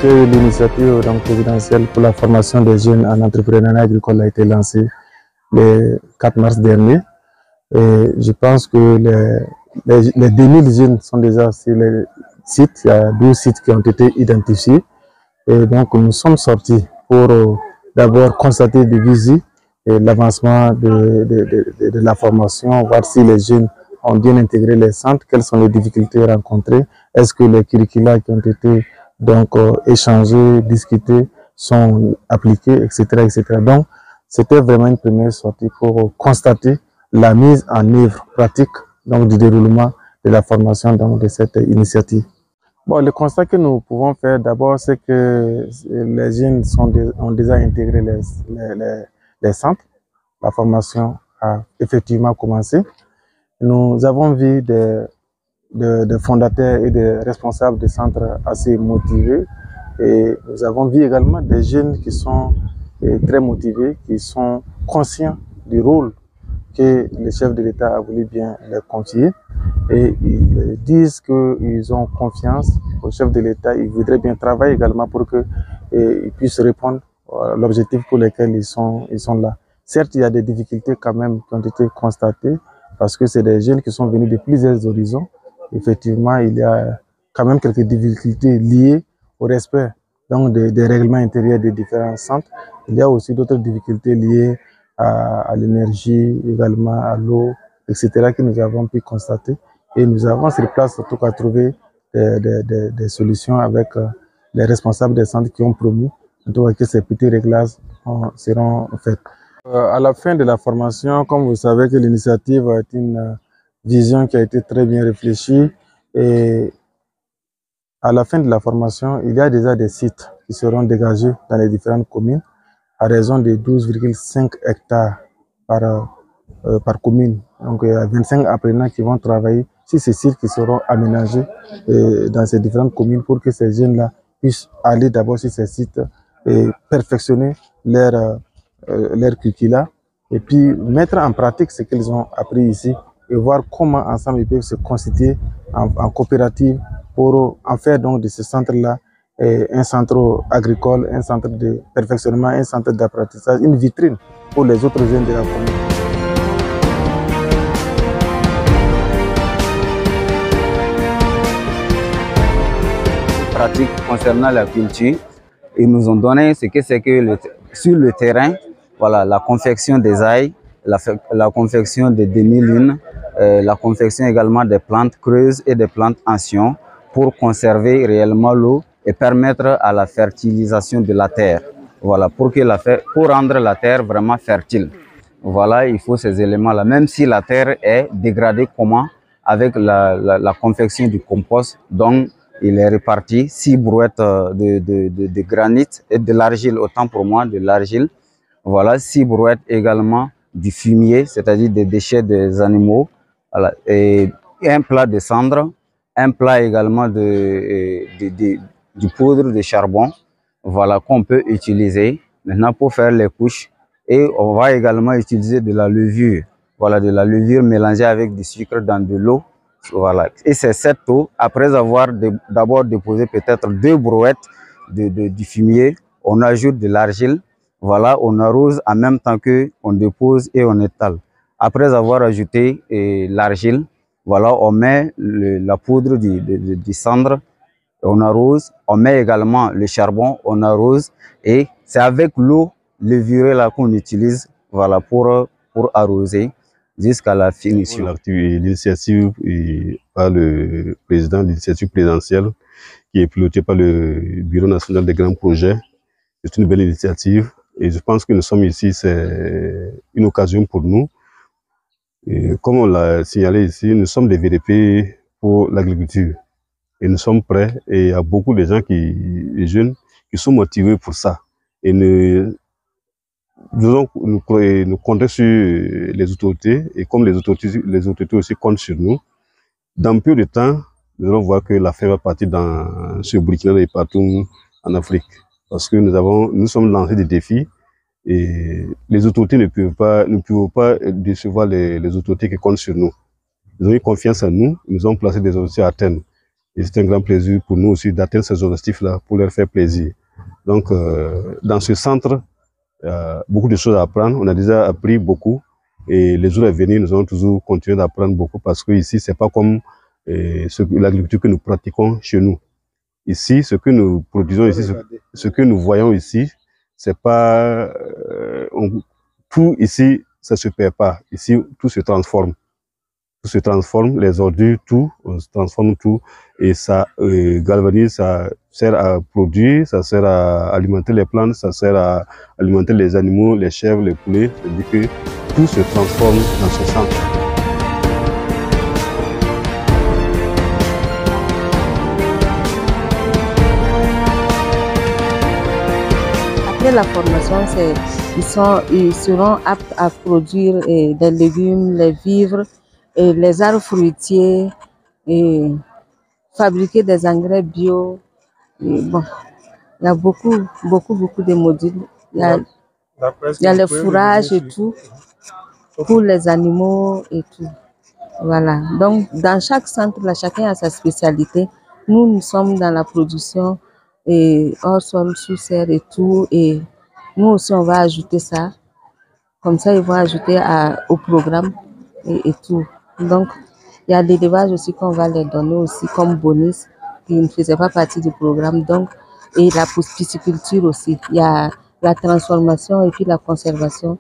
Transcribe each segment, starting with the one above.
que l'initiative présidentielle pour la formation des jeunes en entrepreneuriat agricole a été lancée le 4 mars dernier. Et je pense que les 2000 jeunes sont déjà sur les sites. Il y a 12 sites qui ont été identifiés. Et donc nous sommes sortis pour d'abord constater de visu l'avancement de la formation, voir si les jeunes ont bien intégré les centres, quelles sont les difficultés rencontrées, est-ce que les curricula qui ont été échangés, discutés, sont appliqués, etc., etc. Donc, c'était vraiment une première sortie pour constater la mise en œuvre pratique du déroulement de la formation de cette initiative. Bon, le constat que nous pouvons faire d'abord, c'est que les jeunes ont déjà intégré les centres. La formation a effectivement commencé. Nous avons vu des fondateurs et des responsables des centres assez motivés. Et nous avons vu également des jeunes qui sont très motivés, qui sont conscients du rôle que le chef de l'État a voulu bien leur confier. Et ils disent qu'ils ont confiance au chef de l'État. Ils voudraient bien travailler également pour qu'ils puissent répondre à l'objectif pour lequel ils sont là. Certes, il y a des difficultés quand même qui ont été constatées parce que c'est des jeunes qui sont venus de plusieurs horizons. Effectivement, il y a quand même quelques difficultés liées au respect des règlements intérieurs des différents centres. Il y a aussi d'autres difficultés liées à l'énergie, également à l'eau, etc. que nous avons pu constater. Et nous avons sur place surtout à trouver des solutions avec les responsables des centres qui ont promis en tout cas que ces petits réglages seront faits. À la fin de la formation, comme vous savez que l'initiative est une vision qui a été très bien réfléchie et à la fin de la formation, il y a déjà des sites qui seront dégagés dans les différentes communes à raison de 12,5 hectares par commune. Donc il y a 25 apprenants qui vont travailler sur ces sites qui seront aménagés dans ces différentes communes pour que ces jeunes-là puissent aller d'abord sur ces sites et perfectionner leur curricula et puis mettre en pratique ce qu'ils ont appris ici et voir comment ensemble ils peuvent se constituer en coopérative pour en faire donc de ce centre-là un centre agricole, un centre de perfectionnement, un centre d'apprentissage, une vitrine pour les autres jeunes de la commune. Pratique concernant la culture, ils nous ont donné ce que c'est que sur le terrain, voilà, la confection des ailes, la confection des demi-lunes, la confection également des plantes creuses et des plantes anciennes pour conserver réellement l'eau et permettre à la fertilisation de la terre. Voilà, pour rendre la terre vraiment fertile. Voilà, il faut ces éléments-là. Même si la terre est dégradée, comment? Avec la confection du compost, donc il est réparti 6 brouettes de granit et de l'argile, autant pour moi, de l'argile. Voilà, 6 brouettes également du fumier, c'est-à-dire des déchets des animaux. Voilà, et un plat de cendre, un plat également du poudre de charbon, voilà, qu'on peut utiliser maintenant pour faire les couches. Et on va également utiliser de la levure, voilà, de la levure mélangée avec du sucre dans de l'eau. Voilà. Et c'est cette eau, après avoir d'abord déposé peut-être 2 brouettes du fumier, on ajoute de l'argile, voilà, on arrose en même temps qu'on dépose et on étale. Après avoir ajouté l'argile, voilà, on met la poudre du cendre, on arrose, on met également le charbon, on arrose et c'est avec l'eau levurée là qu'on utilise, voilà, pour arroser jusqu'à la finition. L'initiative par le président, l'initiative présidentielle qui est pilotée par le Bureau national des grands projets. C'est une belle initiative et je pense que nous sommes ici, c'est une occasion pour nous. Et comme on l'a signalé ici, nous sommes des VDP pour l'agriculture et nous sommes prêts et il y a beaucoup de gens les jeunes qui sont motivés pour ça. Et nous comptons sur les autorités et comme les autorités aussi comptent sur nous, dans peu de temps, nous allons voir que l'affaire va partir sur Burkina et partout en Afrique. Parce que nous sommes lancés des défis et les autorités ne peuvent pas décevoir les autorités qui comptent sur nous. Ils ont eu confiance en nous, ils nous ont placé des autorités à terme. Et c'est un grand plaisir pour nous aussi d'atteindre ces objectifs-là, pour leur faire plaisir. Donc, dans ce centre, beaucoup de choses à apprendre. On a déjà appris beaucoup. Et les jours à venir, nous allons toujours continuer d'apprendre beaucoup parce que ici, c'est pas comme l'agriculture que nous pratiquons chez nous. Ici, ce que nous produisons ici, ce que nous voyons ici, c'est pas tout ici, ça se perd pas. Ici, tout se transforme. Tout se transforme, les ordures, tout, on se transforme tout, et ça galvanise, ça sert à produire, ça sert à alimenter les plantes, ça sert à alimenter les animaux, les chèvres, les poulets. C'est-à-dire que tout se transforme dans ce centre. Après la formation, ils seront aptes à produire des légumes, les vivres, et les arbres fruitiers, et fabriquer des engrais bio. Et bon, il y a beaucoup de modules. Il y a les fourrages et tout, pour les animaux et tout. Voilà. Donc, dans chaque centre, là, chacun a sa spécialité. Nous sommes dans la production et hors sol, sous serre et tout. Et nous aussi, on va ajouter ça. Comme ça, ils vont ajouter au programme et tout. Donc, il y a l'élevage aussi qu'on va les donner aussi comme bonus qui ne faisait pas partie du programme. Donc, et la pisciculture aussi. Il y a la transformation et puis la conservation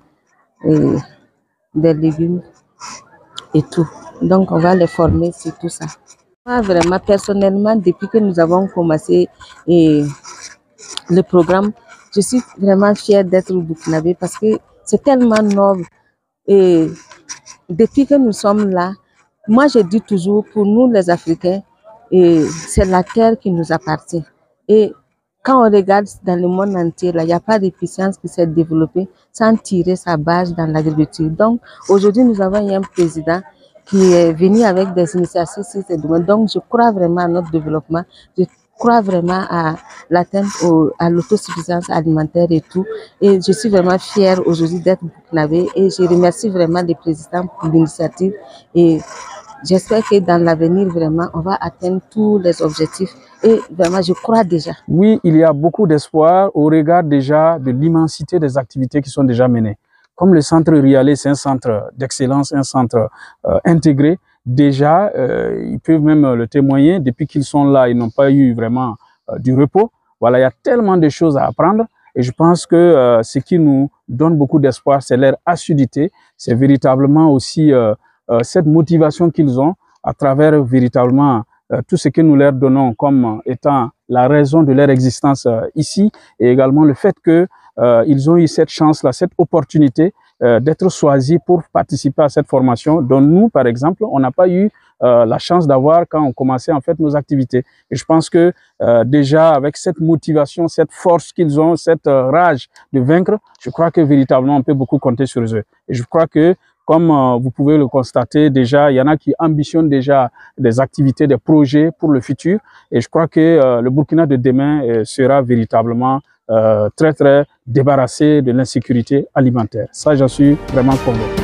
des légumes et tout. Donc, on va les former sur tout ça. Moi, vraiment, personnellement, depuis que nous avons commencé le programme, je suis vraiment fière d'être burkinabé parce que c'est tellement noble. Et depuis que nous sommes là, moi je dis toujours, pour nous les Africains, c'est la terre qui nous appartient. Et quand on regarde dans le monde entier, il n'y a pas de puissance qui s'est développée sans tirer sa base dans l'agriculture. Donc aujourd'hui, nous avons un président qui est venu avec des initiatives sur ces domaines. Donc je crois vraiment à notre développement. Je crois vraiment à l'atteinte à l'autosuffisance alimentaire et tout. Et je suis vraiment fière aujourd'hui d'être burkinabé et je remercie vraiment les présidents pour l'initiative. Et j'espère que dans l'avenir, vraiment, on va atteindre tous les objectifs. Et vraiment, je crois déjà. Oui, il y a beaucoup d'espoir au regard déjà de l'immensité des activités qui sont déjà menées. Comme le centre Rialé, c'est un centre d'excellence, un centre intégré. Déjà, ils peuvent même le témoigner. Depuis qu'ils sont là, ils n'ont pas eu vraiment du repos. Voilà, il y a tellement de choses à apprendre. Et je pense que ce qui nous donne beaucoup d'espoir, c'est leur assiduité. C'est véritablement aussi cette motivation qu'ils ont à travers véritablement tout ce que nous leur donnons comme étant la raison de leur existence ici. Et également le fait que ils ont eu cette chance-là, cette opportunité d'être choisis pour participer à cette formation dont nous, par exemple, on n'a pas eu la chance d'avoir quand on commençait en fait nos activités. Et je pense que déjà avec cette motivation, cette force qu'ils ont, cette rage de vaincre, je crois que véritablement on peut beaucoup compter sur eux. Et je crois que comme vous pouvez le constater, déjà, il y en a qui ambitionnent déjà des activités, des projets pour le futur. Et je crois que le Burkina de demain sera véritablement très débarrassé de l'insécurité alimentaire. Ça, j'en suis vraiment convaincu.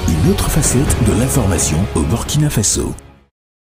Une autre facette de l'information au Burkina Faso.